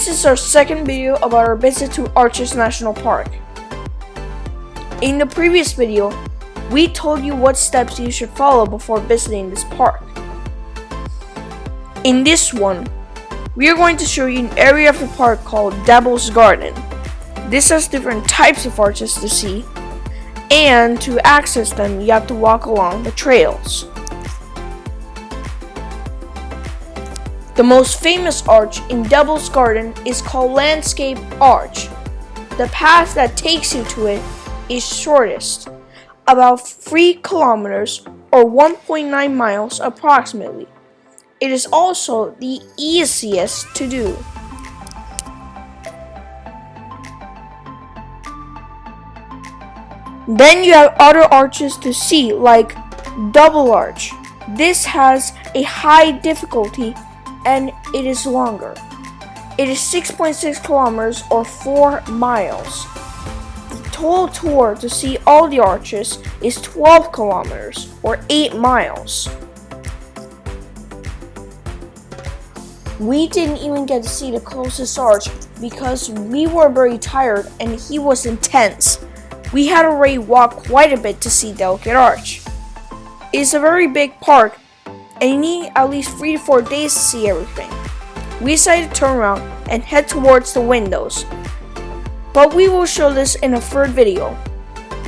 This is our second video about our visit to Arches National Park. In the previous video, we told you what steps you should follow before visiting this park. In this one, we are going to show you an area of the park called Devil's Garden. This has different types of arches to see, and to access them you have to walk along the trails. The most famous arch in Devil's Garden is called Landscape Arch. The path that takes you to it is shortest, about 3 kilometers or 1.9 miles approximately. It is also the easiest to do. Then you have other arches to see, like Double Arch. This has a high difficulty and it is longer. It is 6.6 kilometers or 4 miles. The total tour to see all the arches is 12 kilometers or 8 miles. We didn't even get to see the closest arch because we were very tired and he was intense. We had already walked quite a bit to see Delicate Arch. It is a very big park and you need at least 3 to 4 days to see everything. We decided to turn around and head towards the windows, but we will show this in a third video.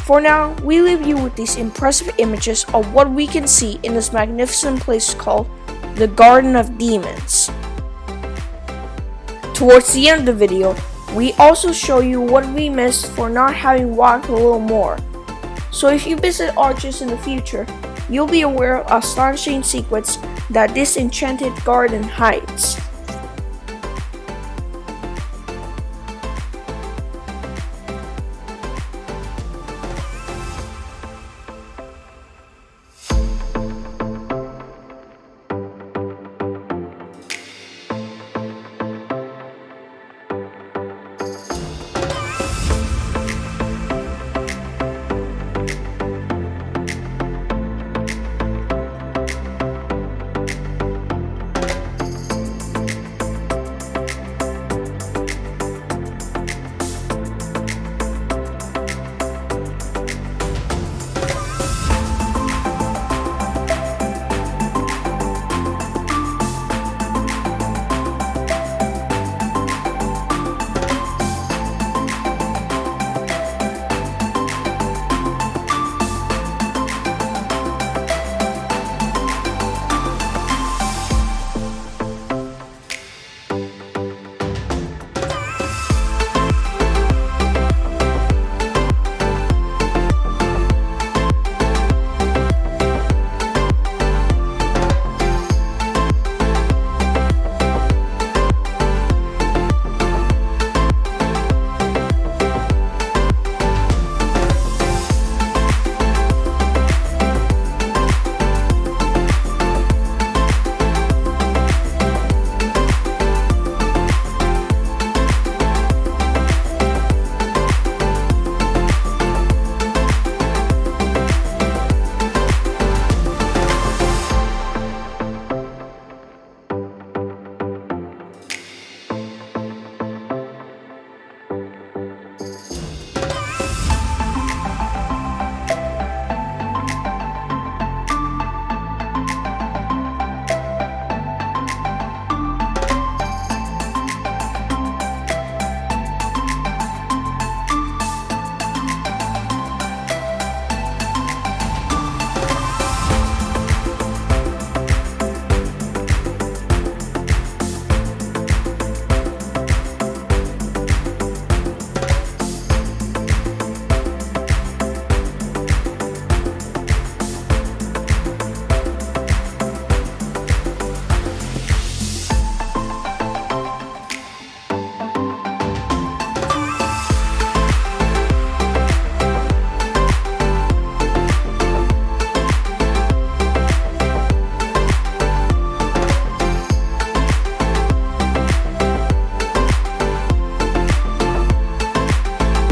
For now, we leave you with these impressive images of what we can see in this magnificent place called the Garden of Demons. Towards the end of the video, we also show you what we missed for not having walked a little more. So if you visit Arches in the future, you'll be aware of astonishing secrets that this enchanted garden hides.